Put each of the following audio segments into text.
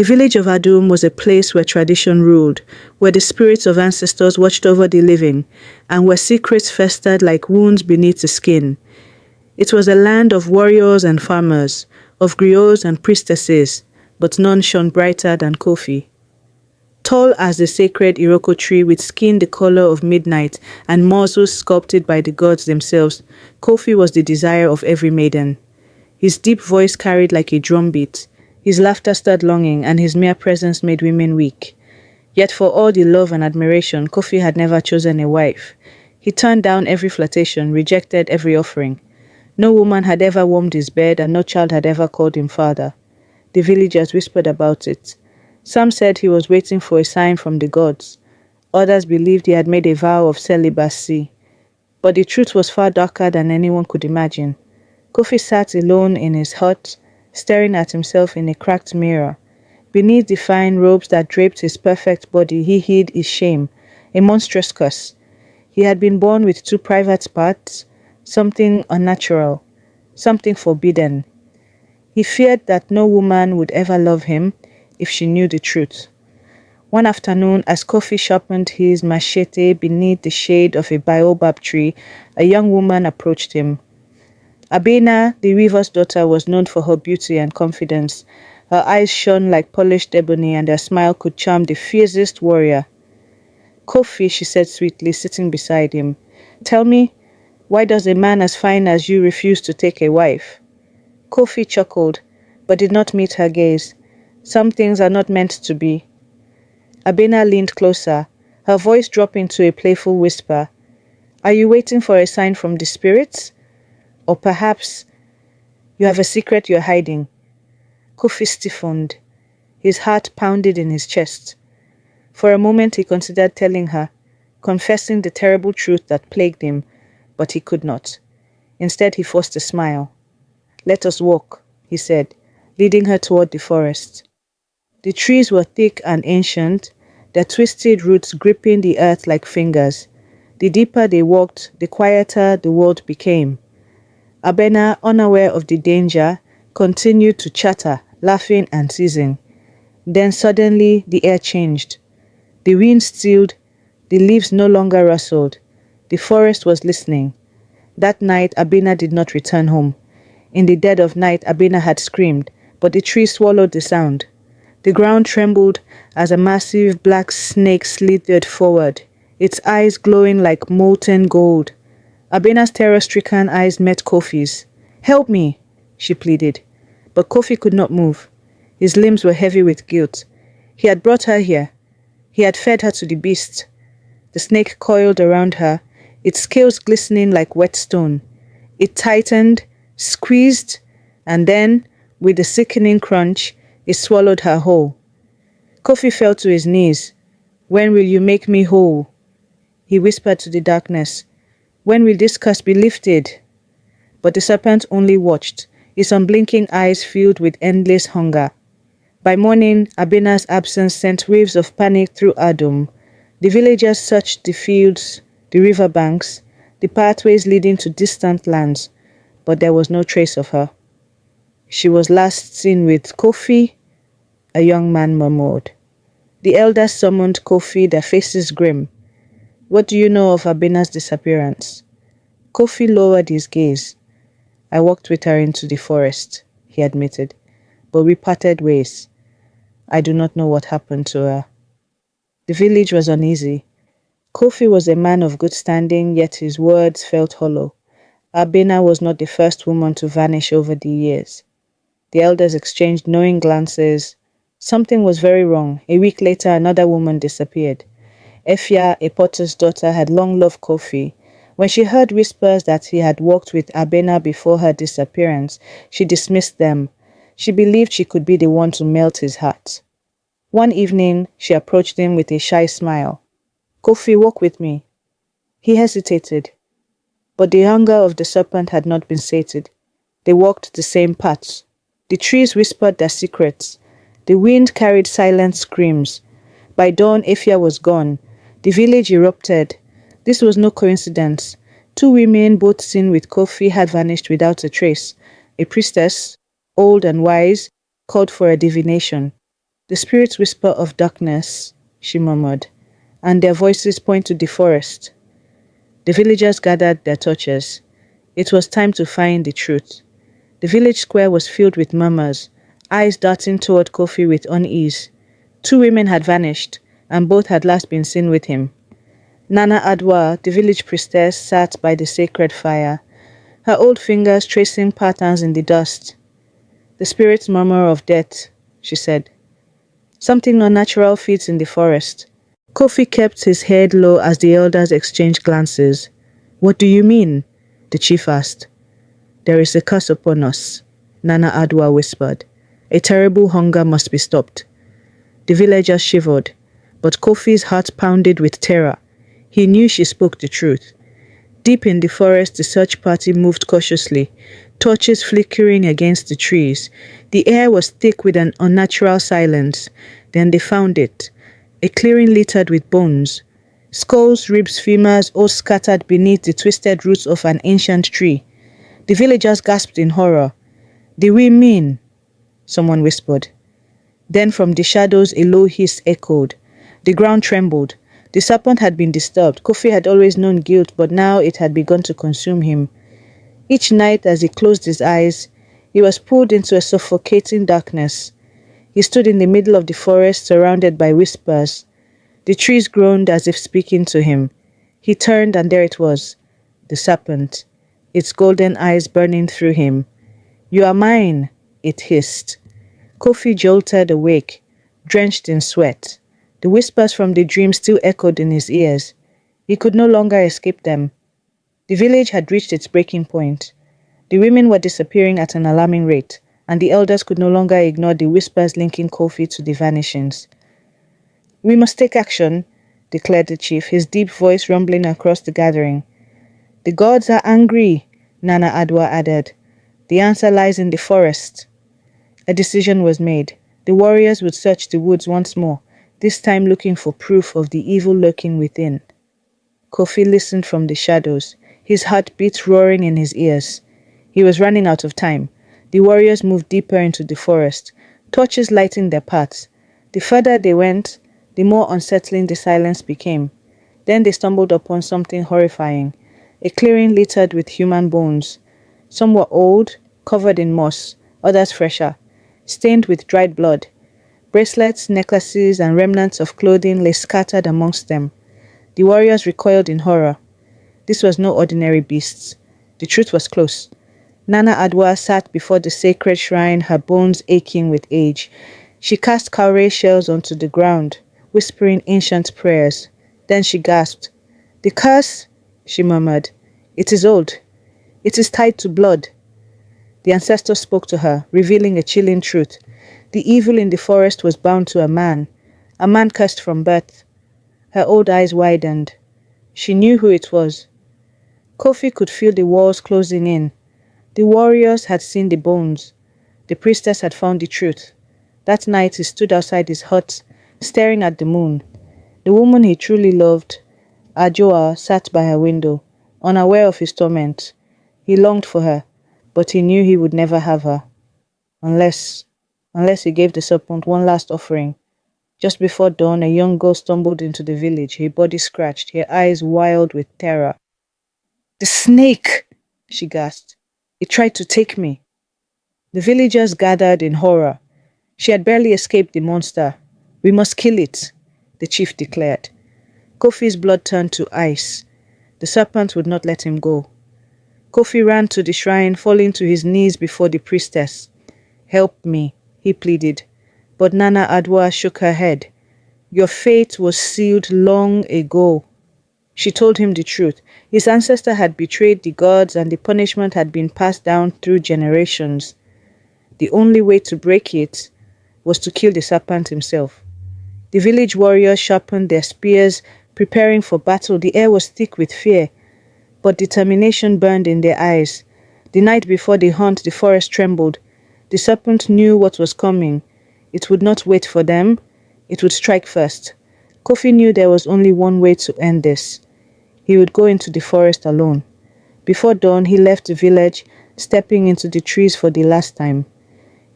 The village of Adum was a place where tradition ruled, where the spirits of ancestors watched over the living, and where secrets festered like wounds beneath the skin. It was a land of warriors and farmers, of griots and priestesses, but none shone brighter than Kofi. Tall as the sacred Iroko tree with skin the color of midnight and muzzles sculpted by the gods themselves, Kofi was the desire of every maiden. His deep voice carried like a drumbeat. His laughter stirred longing, and his mere presence made women weak. Yet for all the love and admiration, Kofi had never chosen a wife. He turned down every flirtation, rejected every offering. No woman had ever warmed his bed, and no child had ever called him father. The villagers whispered about it. Some said he was waiting for a sign from the gods. Others believed he had made a vow of celibacy. But the truth was far darker than anyone could imagine. Kofi sat alone in his hut, staring at himself in a cracked mirror. Beneath the fine robes that draped his perfect body, he hid his shame, a monstrous curse. He had been born with 2 private parts, something unnatural, something forbidden. He feared that no woman would ever love him if she knew the truth. One afternoon, as Kofi sharpened his machete beneath the shade of a baobab tree, a young woman approached him. Abena, the weaver's daughter, was known for her beauty and confidence. Her eyes shone like polished ebony, and her smile could charm the fiercest warrior. Kofi, she said sweetly, sitting beside him, tell me, why does a man as fine as you refuse to take a wife? Kofi chuckled, but did not meet her gaze. Some things are not meant to be. Abena leaned closer, her voice dropping to a playful whisper. Are you waiting for a sign from the spirits? Or perhaps you have a secret you're hiding? Kofi stiffened. His heart pounded in his chest. For a moment he considered telling her, confessing the terrible truth that plagued him, but he could not. Instead he forced a smile. Let us walk, he said, leading her toward the forest. The trees were thick and ancient, their twisted roots gripping the earth like fingers. The deeper they walked, the quieter the world became. Abena, unaware of the danger, continued to chatter, laughing and teasing. Then suddenly the air changed. The wind stilled, the leaves no longer rustled. The forest was listening. That night Abena did not return home. In the dead of night Abena had screamed, but the tree swallowed the sound. The ground trembled as a massive black snake slithered forward, its eyes glowing like molten gold. Abena's terror-stricken eyes met Kofi's. Help me, she pleaded. But Kofi could not move. His limbs were heavy with guilt. He had brought her here. He had fed her to the beast. The snake coiled around her, its scales glistening like wet stone. It tightened, squeezed, and then, with a sickening crunch, it swallowed her whole. Kofi fell to his knees. When will you make me whole? He whispered to the darkness. When will this curse be lifted? But the serpent only watched, his unblinking eyes filled with endless hunger. By morning, Abena's absence sent waves of panic through Adum. The villagers searched the fields, the riverbanks, the pathways leading to distant lands, but there was no trace of her. She was last seen with Kofi, a young man murmured. The elders summoned Kofi, their faces grim. What do you know of Abena's disappearance? Kofi lowered his gaze. I walked with her into the forest, he admitted, but we parted ways. I do not know what happened to her. The village was uneasy. Kofi was a man of good standing, yet his words felt hollow. Abena was not the first woman to vanish over the years. The elders exchanged knowing glances. Something was very wrong. A week later, another woman disappeared. Efia, a potter's daughter, had long loved Kofi. When she heard whispers that he had walked with Abena before her disappearance, she dismissed them. She believed she could be the one to melt his heart. One evening, she approached him with a shy smile. Kofi, walk with me. He hesitated. But the hunger of the serpent had not been sated. They walked the same paths. The trees whispered their secrets. The wind carried silent screams. By dawn, Efia was gone. The village erupted. This was no coincidence. 2 women, both seen with Kofi, had vanished without a trace. A priestess, old and wise, called for a divination. The spirits whisper of darkness, she murmured, and their voices point to the forest. The villagers gathered their torches. It was time to find the truth. The village square was filled with murmurs, eyes darting toward Kofi with unease. 2 women had vanished, and both had last been seen with him. Nana Adwa, the village priestess, sat by the sacred fire, her old fingers tracing patterns in the dust. The spirits murmur of death, she said. Something unnatural feeds in the forest. Kofi kept his head low as the elders exchanged glances. What do you mean? The chief asked. There is a curse upon us, Nana Adwa whispered. A terrible hunger must be stopped. The villagers shivered, but Kofi's heart pounded with terror. He knew she spoke the truth. Deep in the forest, the search party moved cautiously, torches flickering against the trees. The air was thick with an unnatural silence. Then they found it, a clearing littered with bones. Skulls, ribs, femurs, all scattered beneath the twisted roots of an ancient tree. The villagers gasped in horror. "Do we mean?" someone whispered. Then from the shadows a low hiss echoed. The ground trembled. The serpent had been disturbed. Kofi had always known guilt, but now it had begun to consume him. Each night as he closed his eyes, he was pulled into a suffocating darkness. He stood in the middle of the forest, surrounded by whispers. The trees groaned as if speaking to him. He turned, and there it was, the serpent, its golden eyes burning through him. "You are mine," it hissed. Kofi jolted awake, drenched in sweat. The whispers from the dream still echoed in his ears. He could no longer escape them. The village had reached its breaking point. The women were disappearing at an alarming rate, and the elders could no longer ignore the whispers linking Kofi to the vanishings. "We must take action," declared the chief, his deep voice rumbling across the gathering. "The gods are angry," Nana Adwa added. "The answer lies in the forest." A decision was made. The warriors would search the woods once more, this time looking for proof of the evil lurking within. Kofi listened from the shadows, his heartbeat roaring in his ears. He was running out of time. The warriors moved deeper into the forest, torches lighting their paths. The further they went, the more unsettling the silence became. Then they stumbled upon something horrifying, a clearing littered with human bones. Some were old, covered in moss, others fresher, stained with dried blood. Bracelets, necklaces, and remnants of clothing lay scattered amongst them. The warriors recoiled in horror. This was no ordinary beast. The truth was close. Nana Adwa sat before the sacred shrine, her bones aching with age. She cast cowrie shells onto the ground, whispering ancient prayers. Then she gasped. "The curse," she murmured. "It is old. It is tied to blood." The ancestor spoke to her, revealing a chilling truth. The evil in the forest was bound to a man cursed from birth. Her old eyes widened. She knew who it was. Kofi could feel the walls closing in. The warriors had seen the bones. The priestess had found the truth. That night he stood outside his hut, staring at the moon. The woman he truly loved, Ajoa, sat by her window, unaware of his torment. He longed for her, but he knew he would never have her. Unless he gave the serpent one last offering. Just before dawn, a young girl stumbled into the village, her body scratched, her eyes wild with terror. "The snake!" she gasped. "It tried to take me." The villagers gathered in horror. She had barely escaped the monster. "We must kill it," the chief declared. Kofi's blood turned to ice. The serpent would not let him go. Kofi ran to the shrine, falling to his knees before the priestess. "Help me," he pleaded. But Nana Adwa shook her head. "Your fate was sealed long ago." She told him the truth. His ancestor had betrayed the gods, and the punishment had been passed down through generations. The only way to break it was to kill the serpent himself. The village warriors sharpened their spears, preparing for battle. The air was thick with fear, but determination burned in their eyes. The night before the hunt, the forest trembled. The serpent knew what was coming. It would not wait for them. It would strike first. Kofi knew there was only one way to end this. He would go into the forest alone. Before dawn, he left the village, stepping into the trees for the last time.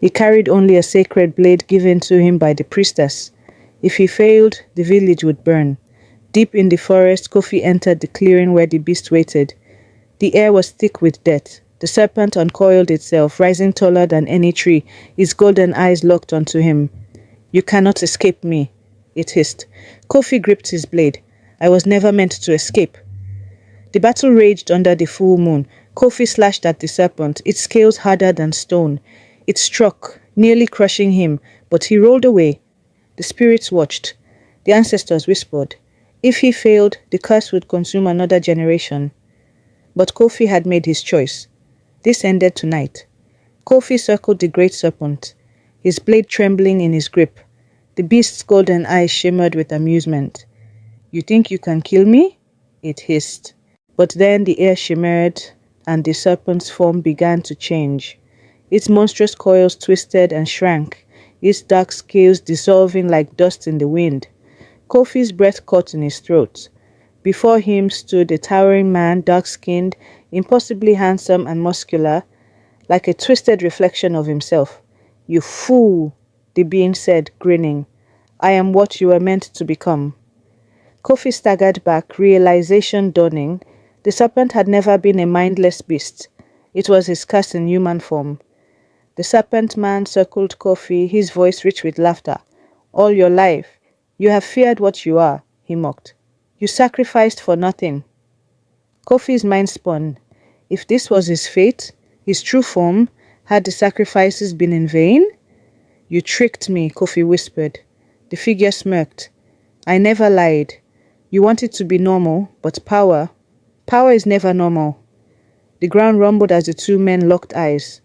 He carried only a sacred blade given to him by the priestess. If he failed, the village would burn. Deep in the forest, Kofi entered the clearing where the beast waited. The air was thick with death. The serpent uncoiled itself, rising taller than any tree, its golden eyes locked onto him. "You cannot escape me," it hissed. Kofi gripped his blade. "I was never meant to escape." The battle raged under the full moon. Kofi slashed at the serpent, its scales harder than stone. It struck, nearly crushing him, but he rolled away. The spirits watched. The ancestors whispered. If he failed, the curse would consume another generation. But Kofi had made his choice. This ended tonight. Kofi circled the great serpent, his blade trembling in his grip. The beast's golden eyes shimmered with amusement. "You think you can kill me?" it hissed. But then the air shimmered, and the serpent's form began to change. Its monstrous coils twisted and shrank, its dark scales dissolving like dust in the wind. Kofi's breath caught in his throat. Before him stood a towering man, dark-skinned, impossibly handsome and muscular, like a twisted reflection of himself. "You fool," the being said, grinning. "I am what you were meant to become." Kofi staggered back, realization dawning. The serpent had never been a mindless beast. It was his curse in human form. The serpent man circled Kofi, his voice rich with laughter. "All your life, you have feared what you are," he mocked. "You sacrificed for nothing." Kofi's mind spun. If this was his fate, his true form, had the sacrifices been in vain? "You tricked me," Kofi whispered. The figure smirked. "I never lied. You want it to be normal, but power is never normal." The ground rumbled as the two men locked eyes.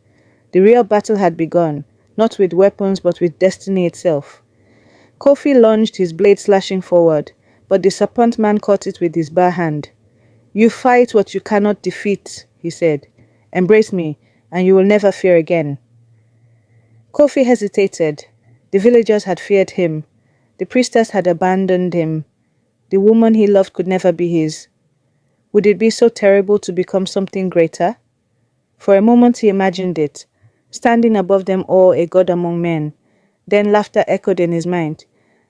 The real battle had begun, not with weapons but with destiny itself. Kofi lunged, his blade slashing forward, but the serpent man caught it with his bare hand. "You fight what you cannot defeat," he said. "Embrace me, and you will never fear again." Kofi hesitated. The villagers had feared him. The priestess had abandoned him. The woman he loved could never be his. Would it be so terrible to become something greater? For a moment he imagined it, standing above them all, a god among men. Then laughter echoed in his mind,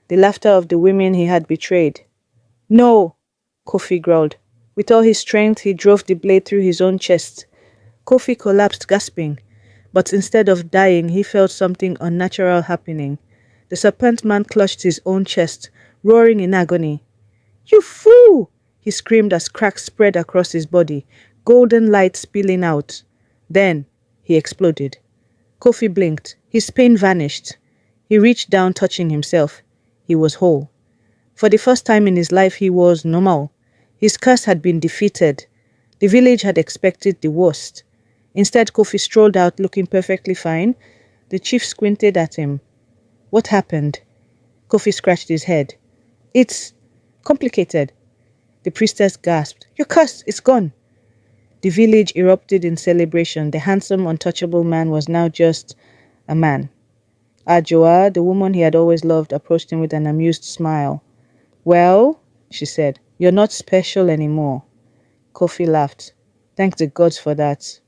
the laughter of the women he had betrayed. "No!" Kofi growled. With all his strength, he drove the blade through his own chest. Kofi collapsed, gasping. But instead of dying, he felt something unnatural happening. The serpent man clutched his own chest, roaring in agony. "You fool!" he screamed as cracks spread across his body, golden light spilling out. Then he exploded. Kofi blinked. His pain vanished. He reached down, touching himself. He was whole. For the first time in his life, he was normal. His curse had been defeated. The village had expected the worst. Instead, Kofi strolled out, looking perfectly fine. The chief squinted at him. "What happened?" Kofi scratched his head. "It's complicated." The priestess gasped. "Your curse is gone." The village erupted in celebration. The handsome, untouchable man was now just a man. Ajoa, the woman he had always loved, approached him with an amused smile. "Well," she said, "you're not special anymore." Kofi laughed. "Thank the gods for that."